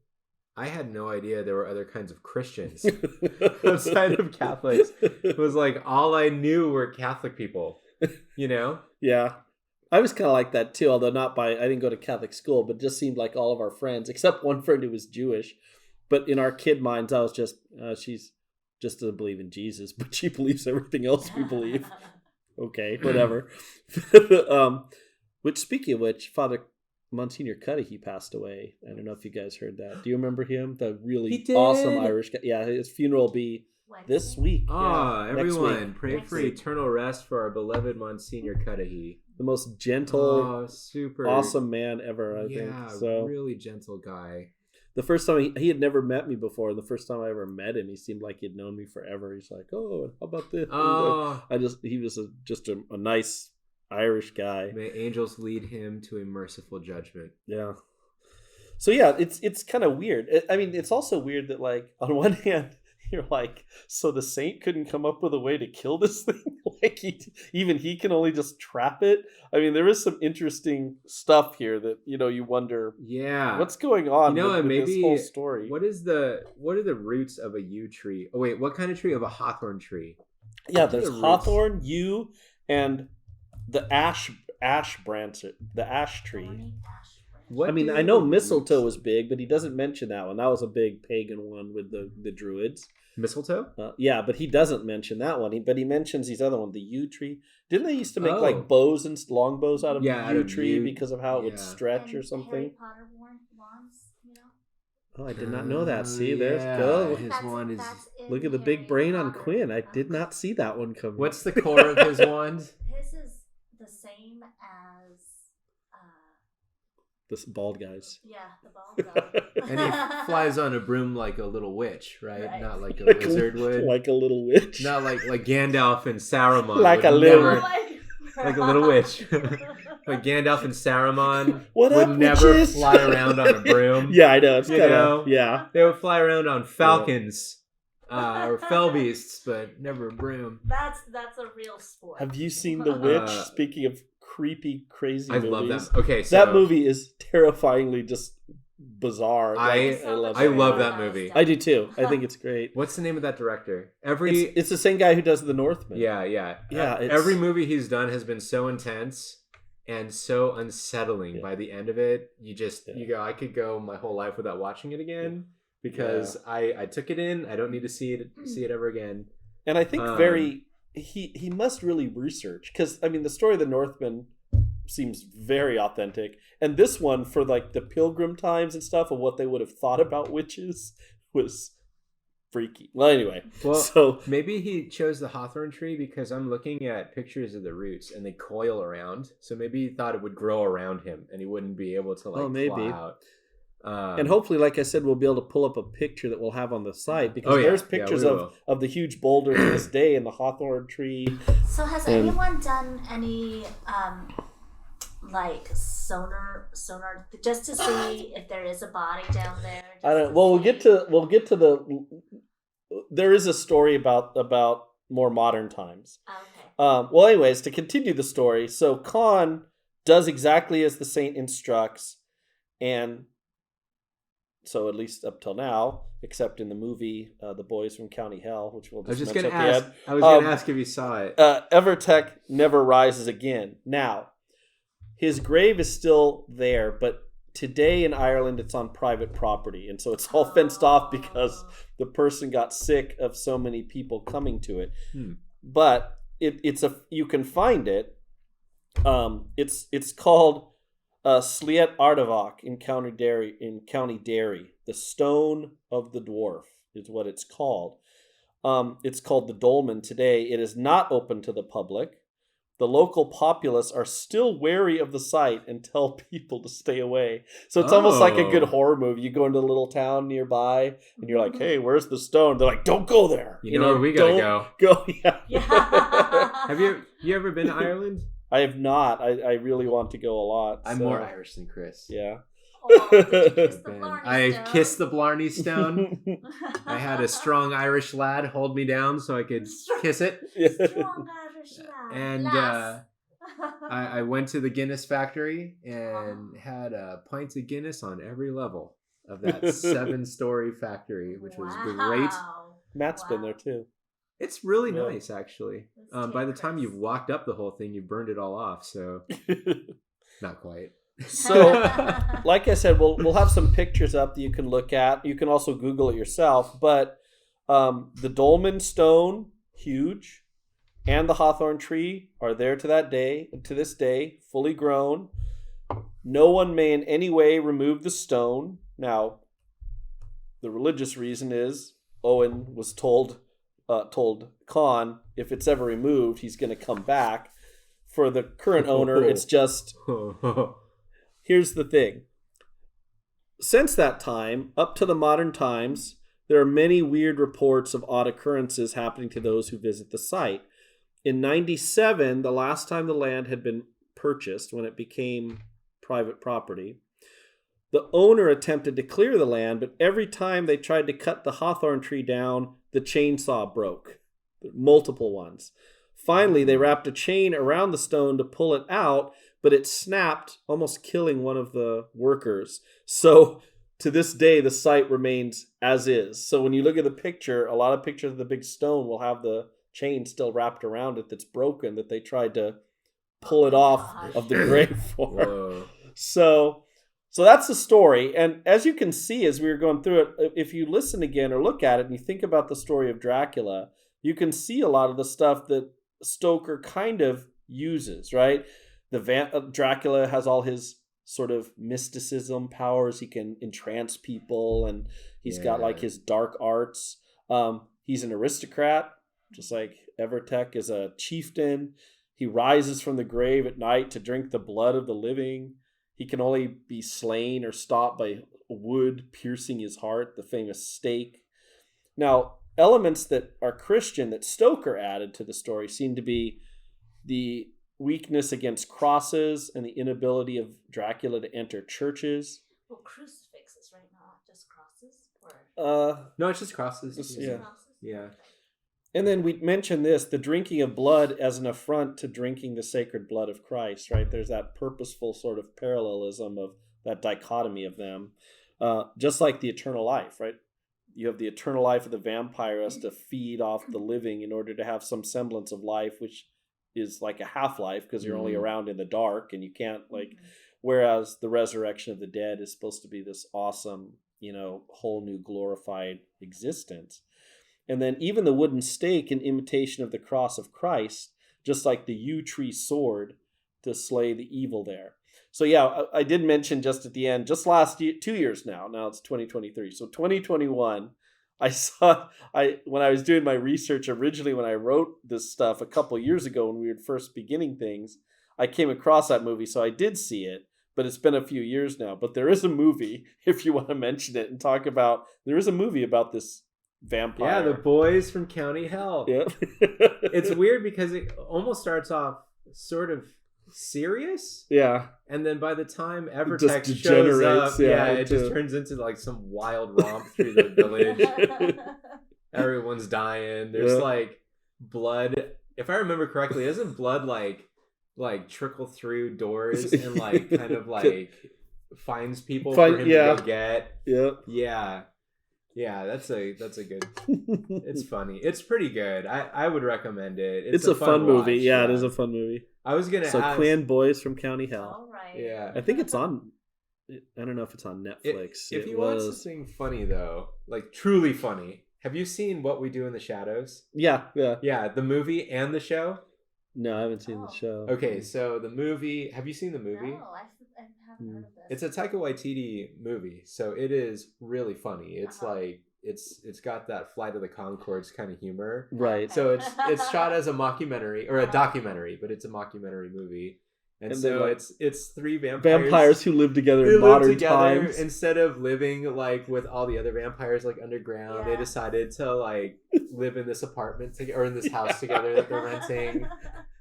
B: I had no idea there were other kinds of Christians outside of Catholics. It was like all I knew were Catholic people, you know?
A: Yeah. I was kind of like that too, although I didn't go to Catholic school, but it just seemed like all of our friends, except one friend who was Jewish. But in our kid minds, I was just, she's just doesn't believe in Jesus, but she believes everything else we believe. Okay, whatever. Speaking of which, Father Monsignor Cudahy passed away. I don't know if you guys heard that. Do you remember him? The really awesome Irish guy. Yeah, his funeral will be this week.
B: Everyone, pray for eternal rest for our beloved Monsignor Cudahy.
A: The most gentle, super awesome man ever, I think. So
B: really gentle guy.
A: The first time he had never met me before. The first time I ever met him, he seemed like he'd known me forever. He's like, "Oh, how about this?" He was just a nice Irish guy.
B: May angels lead him to a merciful judgment.
A: Yeah. So yeah, it's kind of weird. I mean, it's also weird that like on one hand you're like, so the saint couldn't come up with a way to kill this thing? Like he can only just trap it? I mean, there is some interesting stuff here that, you wonder, what's going on with this whole story?
B: What are the roots of a yew tree? Oh wait, what kind of tree? Of a hawthorn tree?
A: Yeah, there's hawthorn, yew, and the ash branch, the ash tree. I know mistletoe was big, but he doesn't mention that one. That was a big pagan one with the druids.
B: Mistletoe?
A: Yeah, but he doesn't mention that one. But he mentions these other ones, the yew tree. Didn't they used to make like bows and long bows out of yew tree because of how it would stretch or something? Harry Potter wands, Oh, I did not know that. See, there's go.
B: His wand is.
A: Look at the big brain on Quinn. I did not see that one coming.
B: What's the core of his wand?
C: His is the same as
A: the bald guys.
C: Yeah, the bald guy.
B: And he flies on a broom like a little witch, right? Not like a lizard would.
A: Like a little witch.
B: Not like Gandalf and Saruman.
A: Like a little
B: witch. Like Gandalf and Saruman
A: would
B: never fly around on a broom.
A: Yeah, I know. It's kind of, yeah.
B: They would fly around on falcons. or fell beasts, but never a broom.
C: That's a real sport.
A: Have you seen The Witch? Speaking of creepy, crazy movies.
B: I love that. Okay, so
A: that movie is terrifyingly just bizarre.
B: I love that movie.
A: I do too. I think it's great.
B: What's the name of that director?
A: It's the same guy who does The Northman.
B: Yeah. Every movie he's done has been so intense and so unsettling. By the end of it, you go, I could go my whole life without watching it again because I took it in. I don't need to see it ever again.
A: And I think he must really research, because I mean the story of The Northman seems very authentic, and this one, for like the Pilgrim times and stuff of what they would have thought about witches, was freaky. Well, anyway, so
B: maybe he chose the hawthorn tree because I'm looking at pictures of the roots and they coil around, so maybe he thought it would grow around him and he wouldn't be able to claw out.
A: And hopefully, like I said, we'll be able to pull up a picture that we'll have on the site, because there's pictures of the huge boulder to this day and the hawthorn tree.
C: So has anyone done any like sonar just to see if there is a body down there?
A: I don't. Well, we'll get to the. There is a story about more modern times.
C: Okay.
A: Well, anyways, to continue the story, so Khan does exactly as the saint instructs, and so at least up till now, except in the movie The Boys from County Hell, which we'll just mention at the end.
B: I was going to ask if you saw it.
A: Evertek never rises again. Now, his grave is still there, but today in Ireland it's on private property, and so it's all fenced off because the person got sick of so many people coming to it. But you can find it. It's called Sliat Ardavach in County Derry. The Stone of the Dwarf is what it's called. It's called the Dolmen today. It is not open to the public. The local populace are still wary of the site and tell people to stay away. So it's almost like a good horror movie. You go into a little town nearby and you're like, hey, where's the stone? They're like, don't go there.
B: You know where we gotta go.
A: Go, yeah.
B: Have you ever been to Ireland?
A: I have not. I really want to go a lot.
B: I'm more Irish than Chris.
A: Yeah.
B: I kissed the Blarney Stone. I had a strong Irish lad hold me down so I could kiss it.
C: Strong Irish lad.
B: And I went to the Guinness factory and had pints of Guinness on every level of that 7-story factory, which was great.
A: Matt's been there too.
B: It's really nice, actually. By the time you've walked up the whole thing, you've burned it all off. So, not quite.
A: So, like I said, we'll have some pictures up that you can look at. You can also Google it yourself. But the dolmen stone, huge, and the hawthorn tree are there to this day, fully grown. No one may in any way remove the stone. Now, the religious reason is Owen was told Khan, if it's ever removed, he's going to come back. For the current owner, it's just... Here's the thing. Since that time, up to the modern times, there are many weird reports of odd occurrences happening to those who visit the site. In 1997, the last time the land had been purchased, when it became private property, the owner attempted to clear the land, but every time they tried to cut the hawthorn tree down, the chainsaw broke. Multiple ones. Finally, they wrapped a chain around the stone to pull it out, but it snapped, almost killing one of the workers. So to this day, the site remains as is. So when you look at the picture, a lot of pictures of the big stone will have the chain still wrapped around it that's broken, that they tried to pull it off of the grave for. So that's the story. And as you can see, as we were going through it, if you listen again or look at it and you think about the story of Dracula, you can see a lot of the stuff that Stoker kind of uses, right? Dracula has all his sort of mysticism powers. He can entrance people, and he's got like his dark arts. He's an aristocrat, just like Evertek is a chieftain. He rises from the grave at night to drink the blood of the living. He can only be slain or stopped by wood piercing his heart, the famous stake. Now, elements that are Christian that Stoker added to the story seem to be the weakness against crosses and the inability of Dracula to enter churches.
C: Well, crucifixes, right? Not just crosses? Or...
B: No, it's just crosses. Yeah.
A: And then we mentioned this, the drinking of blood as an affront to drinking the sacred blood of Christ, right? There's that purposeful sort of parallelism of that dichotomy of them. Just like the eternal life, right? You have the eternal life of the vampire has to feed off the living in order to have some semblance of life, which is like a half-life because you're only around in the dark and you can't whereas the resurrection of the dead is supposed to be this awesome, whole new glorified existence. And then even the wooden stake in imitation of the cross of Christ, just like the yew tree sword to slay the evil there. So yeah, I did mention just at the end, just last year, 2 years now it's 2023. So 2021, when I was doing my research originally, when I wrote this stuff a couple years ago, when we were first beginning things, I came across that movie. So I did see it, but it's been a few years now. But there is a movie, if you want to mention it and talk about, there is a movie about this vampire.
B: Yeah, the boys from County Hell.
A: Yeah.
B: It's weird because it almost starts off sort of serious.
A: Yeah.
B: And then by the time Evertex shows up, it just turns into like some wild romp through the village. Everyone's dying. There's like blood. If I remember correctly, doesn't blood like trickle through doors and like kind of like finds people for him to go get?
A: Yep.
B: Yeah. Yeah, that's a good. It's funny. It's pretty good. I would recommend it.
A: It's a fun movie. Yeah, it is a fun movie.
B: I was gonna ask.
A: Quyen Boys from County Hell.
C: All right.
B: Yeah,
A: I think it's on. I don't know if it's on Netflix.
B: If you want something funny though, like truly funny, have you seen What We Do in the Shadows?
A: Yeah.
B: Yeah, the movie and the show.
A: No, I haven't seen the show.
B: Okay, so the movie. Have you seen the movie?
C: No, I haven't heard of
B: It's
C: this.
B: a Taika Waititi movie, so it is really funny. It's like it's got that Flight of the Conchords kind of humor,
A: right?
B: So it's shot as a mockumentary or a documentary, but it's a mockumentary movie, and so it's three vampires
A: who live together in modern times.
B: Instead of living like with all the other vampires like underground, they decided to like live in this apartment or in this house together that they're renting.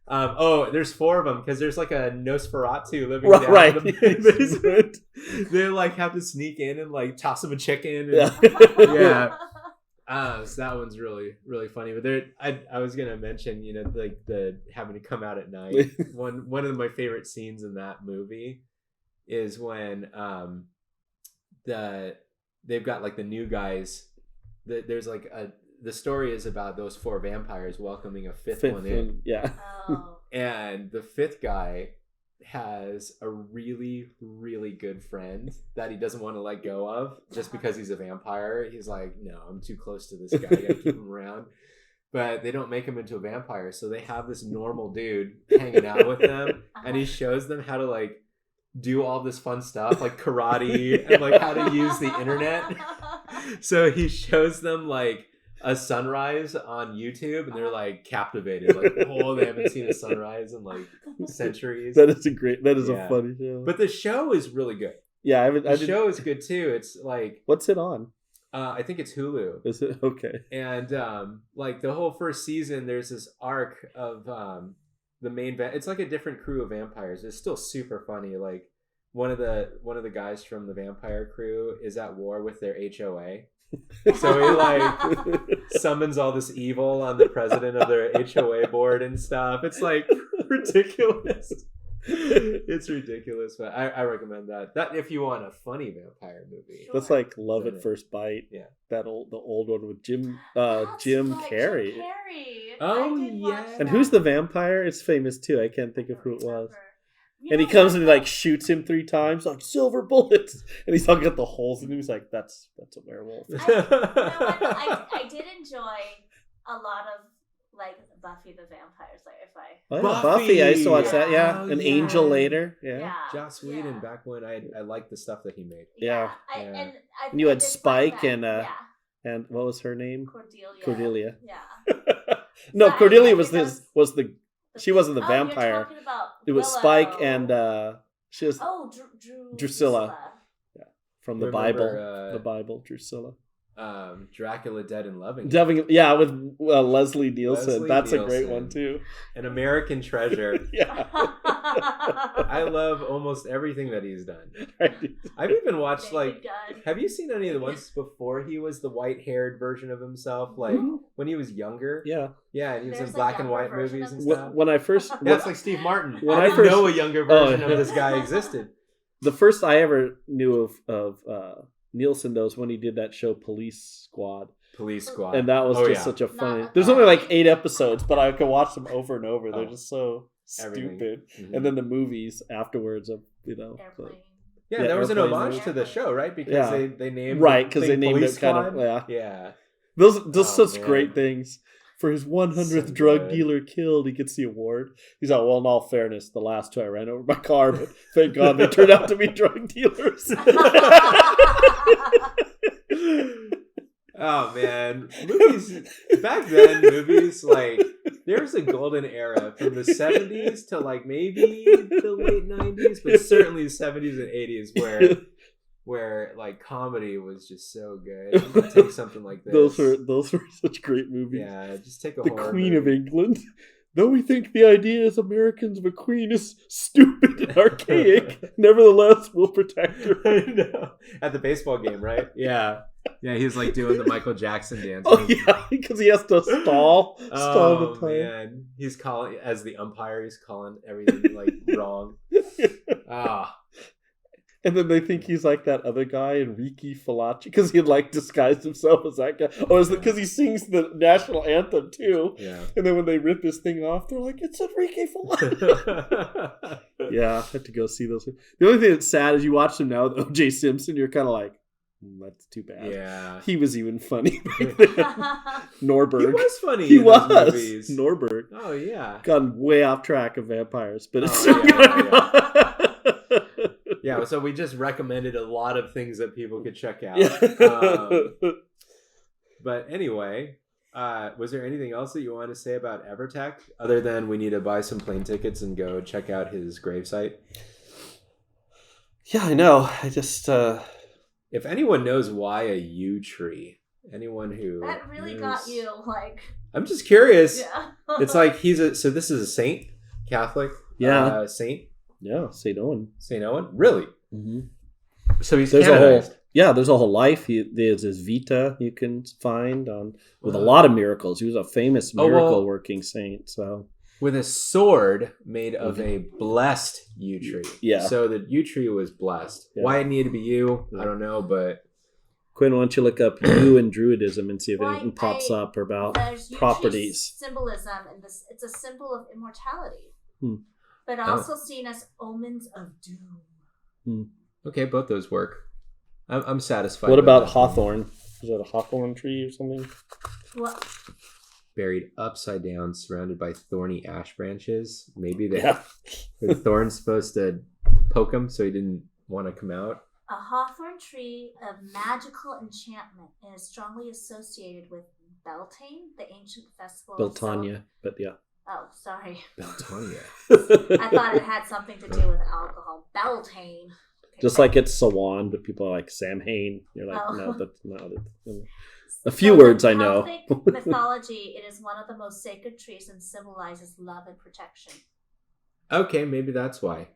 B: There's 4 of them because there's like a Nosferatu living down in the basement. They like have to sneak in and like toss him a chicken. And, so that one's really, really funny. But I was gonna mention, like the having to come out at night. One of my favorite scenes in that movie is when they've got like the new guys. There's like the story is about those 4 vampires welcoming a fifth one in.
A: Yeah.
C: Oh.
B: And the 5th guy has a really, really good friend that he doesn't want to let go of just because he's a vampire. He's like, no, I'm too close to this guy. I gotta keep him around. But they don't make him into a vampire. So they have this normal dude hanging out with them. And he shows them how to like do all this fun stuff like karate and like how to use the internet. So he shows them like a sunrise on YouTube, and they're like captivated, like, they haven't seen a sunrise in like centuries.
A: That is a funny show.
B: But the show is really good.
A: Yeah,
B: the show is good too. It's like,
A: what's it on?
B: I think it's Hulu.
A: Is it? Okay.
B: And like the whole first season, there's this arc of the main. It's like a different crew of vampires. It's still super funny. Like one of the guys from the vampire crew is at war with their HOA. So he like summons all this evil on the president of their HOA board and stuff. It's like ridiculous. It's ridiculous, but I recommend that if you want a funny vampire movie.
A: That's like Love at First Bite.
B: Yeah,
A: the old one with Jim Carrey.
B: Oh yeah.
A: And who's the vampire? It's famous too. I can't think of who it was. And he comes and he like shoots him 3 times, like silver bullets, and he's all got the holes in him. He's like, "That's a werewolf."
C: I did enjoy a lot of like Buffy the Vampire Slayer.
A: Buffy, I used to watch that. Yeah, Angel later. Yeah.
B: Joss Whedon back when I liked the stuff that he made.
A: Yeah.
C: And
A: you had Spike and what was her name? Cordelia.
C: Yeah.
A: No, Cordelia was the. She wasn't the vampire. It was
C: Willow.
A: Spike and she was
C: Drusilla.
A: Yeah, from the Bible. The Bible, Drusilla.
B: Dracula Dead and Loving It.
A: Yeah, with Leslie Nielsen.
B: Leslie
A: That's a great
B: Nielsen.
A: one too.
B: An American treasure.
A: Yeah.
B: I love almost everything that he's done. I've even watched have you seen any of the ones before he was the white-haired version of himself, like when he was younger?
A: Yeah,
B: and he was in black and white movies and stuff.
A: When I first,
B: that's like Steve Martin.
A: When
B: I didn't know a younger version of this guy existed.
A: The first I ever knew of Nielsen, though, was when he did that show Police Squad. And that was such a funny. There's only like 8 episodes, but I could watch them over and over. They're just so stupid. Mm-hmm. And then the movies afterwards of
B: there was an homage to the show, right? Because they named
A: because they named it kind of those such great things. For his 100th drug dealer killed, he gets the award. He's like, well, in all fairness, the last 2 I ran over my car, but thank God they turned out to be drug dealers.
B: Oh man, movies back then. Like there was a golden era from the 70s to like maybe the late 90s, but certainly 70s and 80s where like comedy was just so good. You could take something like this.
A: Those were such great movies.
B: Yeah, just take
A: the Queen of England. Though we think the idea as Americans of a queen is stupid and archaic, nevertheless we'll protect her.
B: I know. At the baseball game, right? Yeah, he's like doing the Michael Jackson dance.
A: Oh yeah, because he has to stall the time.
B: Man. He's calling as the umpire. He's calling everything like wrong.
A: And then they think he's like that other guy, Enrique Falaci, because he had like disguised himself as that guy. Oh, is it because he sings the national anthem too?
B: Yeah.
A: And then when they rip his thing off, they're like, "It's Enrique Falaci." Yeah, I had to go see those. The only thing that's sad is you watch them now with O.J. Simpson, you're kind of like, that's too bad.
B: Yeah.
A: He was even funny back then. Norberg.
B: He was funny.
A: He was. Norberg.
B: Oh yeah.
A: Gone way off track of vampires, but it's
B: Yeah, so we just recommended a lot of things that people could check out. But anyway, was there anything else that you wanted to say about Evertech other than we need to buy some plane tickets and go check out his gravesite?
A: Yeah, I know. I just...
B: If anyone knows why a yew tree, anyone who...
C: That really got you, like...
B: I'm just curious.
C: Yeah.
B: It's like so this is a saint? Catholic?
A: Yeah.
B: Saint?
A: Yeah, St. Owen.
B: St. Owen? Really?
A: Mm-hmm.
B: So he's canonized.
A: There's a whole life. There's his Vita you can find with a lot of miracles. He was a famous miracle-working saint. So
B: with a sword made of a blessed yew tree.
A: Yeah.
B: So the yew tree was blessed. Yeah. Why it needed to be yew, I don't know, but...
A: Quinn, why don't you look up yew and Druidism and see if anything pops up about properties.
C: Symbolism, and this it's a symbol of immortality. But also seen as omens of doom.
B: Okay, both those work. I'm satisfied.
A: What about hawthorn? Is that a hawthorn tree or something?
C: What?
B: Buried upside down, surrounded by thorny ash branches. Maybe the thorn's supposed to poke him so he didn't want to come out.
C: A hawthorn tree of magical enchantment and is strongly associated with Beltane, the ancient festival.
A: Beltania, but yeah.
C: Oh, sorry.
B: Beltania.
C: I thought it had something to do with alcohol. Beltane. Okay,
A: just like it's Sawan, but people are like Samhain. You're like, no, that's not it. A few words I know.
C: In Celtic mythology, it is one of the most sacred trees and symbolizes love and protection.
B: Okay, maybe that's why.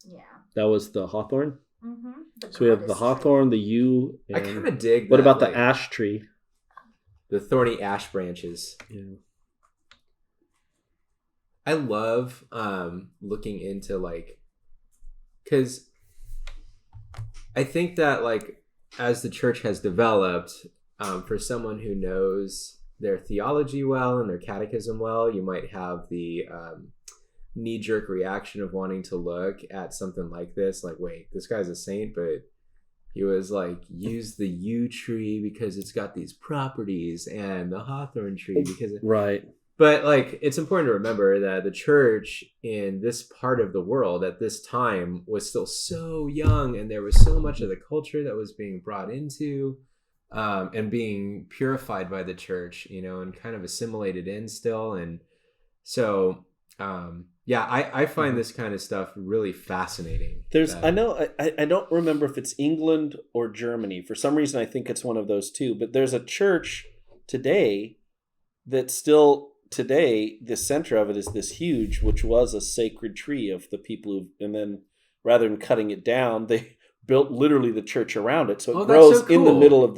C: Yeah.
A: That was the hawthorn?
C: Mm-hmm.
A: So we have the hawthorn, the yew. And
B: I kind of dig that.
A: What about the ash tree?
B: The thorny ash branches.
A: Yeah.
B: I love looking into because I think that as the church has developed, for someone who knows their theology well and their catechism well, you might have the knee-jerk reaction of wanting to look at something like this, like, wait, this guy's a saint, but he was use the yew tree because it's got these properties, and the hawthorn tree because
A: right.
B: But it's important to remember that the church in this part of the world at this time was still so young, and there was so much of the culture that was being brought into and being purified by the church, and kind of assimilated in still. And so, Yeah, I find this kind of stuff really fascinating.
A: I don't remember if it's England or Germany. For some reason, I think it's one of those two. But there's a church today that still today, the center of it is this huge, which was a sacred tree of the people who, and then rather than cutting it down, they built literally the church around it. So it grows in the middle of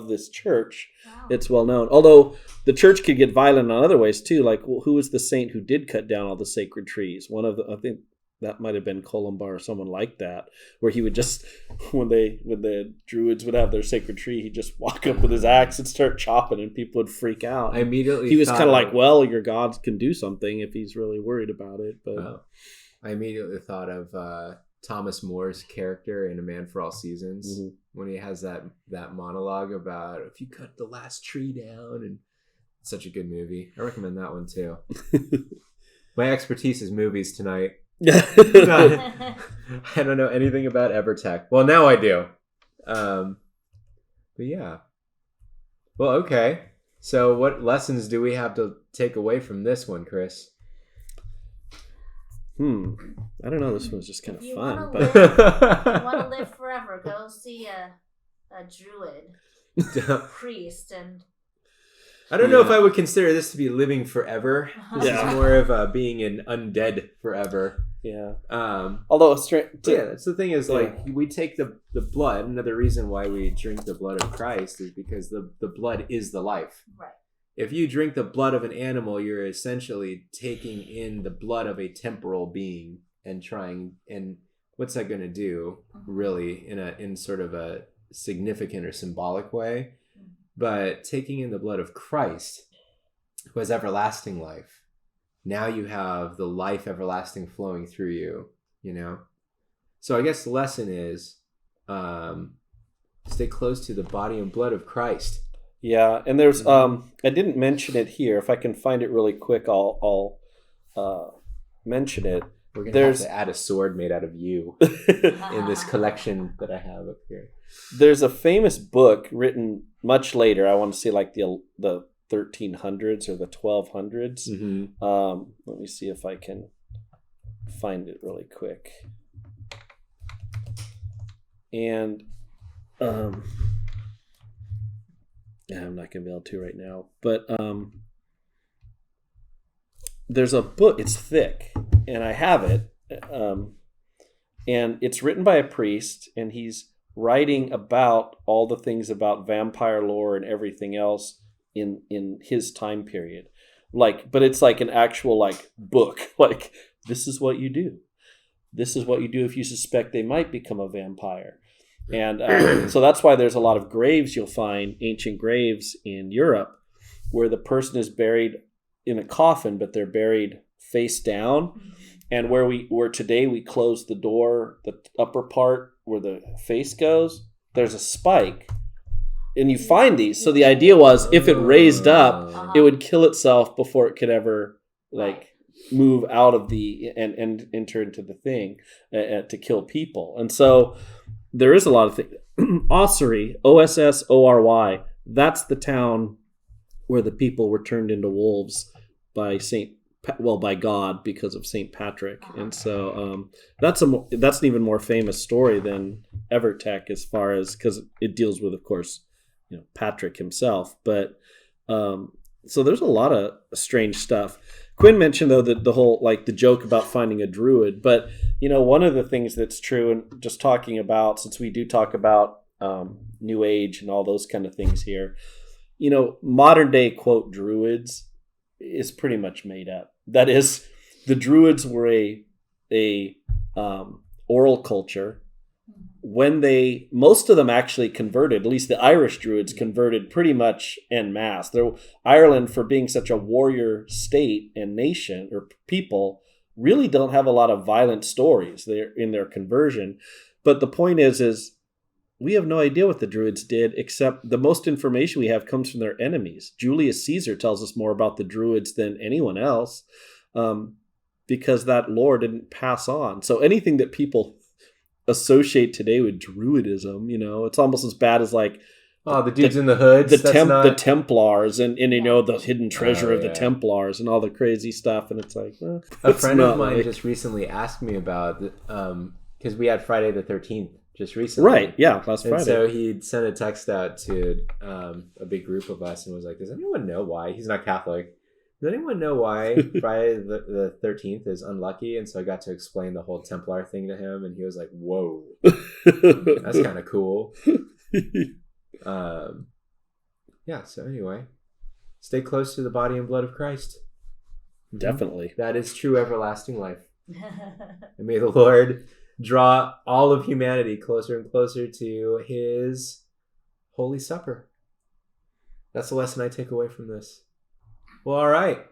A: this church. Wow. It's well known. Although the church could get violent in other ways too. Like, who was the saint who did cut down all the sacred trees? I think that might have been Columbar or someone like that, where he would just, when the druids would have their sacred tree, he'd just walk up with his axe and start chopping, and people would freak out. He was kind of like, well, your God can do something if he's really worried about it. But
B: I immediately thought of Thomas More's character in A Man for All Seasons, when he has that monologue about if you cut the last tree down, and it's such a good movie. I recommend that one too. My expertise is movies tonight. I don't know anything about Evertech. Well, now I do. But yeah. Well, okay. So what lessons do we have to take away from this one, Chris?
A: I don't know. This one's just kind of fun.
C: If you want to live forever, go see a druid priest. And
B: I don't know if I would consider this to be living forever. This is more of being an undead forever.
A: Yeah.
B: Although, that's the thing is, like, we take the blood. Another reason why we drink the blood of Christ is because the blood is the life.
C: Right.
B: If you drink the blood of an animal, you're essentially taking in the blood of a temporal being and what's that going to do, really, in sort of a significant or symbolic way? But taking in the blood of Christ, who has everlasting life, now you have the life everlasting flowing through you, you know? So I guess the lesson is stay close to the body and blood of Christ.
A: Yeah, and there's I didn't mention it here. If I can find it really quick, I'll mention it.
B: We're gonna have to add a sword made out of you in this collection that I have up here.
A: There's a famous book written much later. I want to say like the 1300s or the 1200s. Let me see if I can find it really quick. And I'm not going to be able to right now. But there's a book. It's thick, and I have it. And it's written by a priest, and he's writing about all the things about vampire lore and everything else in his time period. But it's like an actual like book. Like, this is what you do. This is what you do if you suspect they might become a vampire. And so that's why there's a lot of graves you'll find, ancient graves in Europe, where the person is buried in a coffin, but they're buried face down. And where today we close the door, the upper part where the face goes, there's a spike. And you find these. So the idea was if it raised up, it would kill itself before it could ever move out of and enter into the thing to kill people. And so there is a lot of things. Ossory, Ossory, that's the town where the people were turned into wolves by by God because of St. Patrick. And so that's an even more famous story than Evertech, as far as, because it deals with, of course, Patrick himself. But so there's a lot of strange stuff. Quinn mentioned, though, that the whole, the joke about finding a druid. But, one of the things that's true, and just talking about, since we do talk about New Age and all those kind of things here, modern day, quote, druids is pretty much made up. That is, the druids were a oral culture. When most of them actually converted, at least the Irish druids converted pretty much en masse. Ireland, for being such a warrior state and nation or people, really don't have a lot of violent stories in their conversion. But the point is we have no idea what the druids did, except the most information we have comes from their enemies. Julius Caesar tells us more about the druids than anyone else, because that lore didn't pass on. So anything that people associate today with druidism, it's almost as bad as
B: Oh, the dudes in the hoods.
A: The Templars, and you know, the hidden treasure of the
B: yeah.
A: Templars and all the crazy stuff. And it's like,
B: a friend of mine just recently asked me about because we had Friday the 13th just recently,
A: right? Yeah, last Friday.
B: And so he sent a text out to a big group of us and was like, "Does anyone know why he's not Catholic? Does anyone know why Friday the 13th is unlucky?" And so I got to explain the whole Templar thing to him, and he was like, "Whoa, that's kind of cool." Yeah. So anyway, stay close to the body and blood of Christ.
A: Definitely,
B: that is true everlasting life. And may the Lord draw all of humanity closer and closer to His Holy Supper. That's the lesson I take away from this. Well, all right.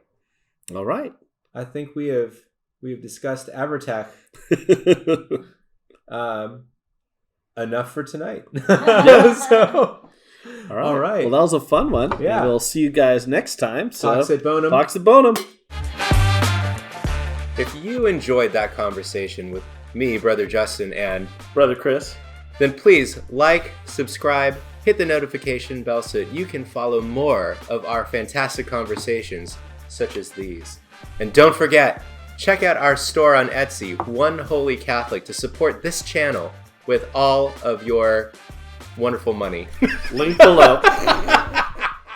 B: I think we have discussed Avertech enough for tonight. So, all right.
A: Well, that was a fun one.
B: Yeah.
A: And we'll see you guys next time. So,
B: Pax et bonum.
A: Pax et bonum.
B: If you enjoyed that conversation with me, Brother Justin, and
A: Brother Chris,
B: then please like, subscribe, hit the notification bell so that you can follow more of our fantastic conversations such as these. And don't forget, check out our store on Etsy, One Holy Catholic, to support this channel with all of your wonderful money.
A: Link below.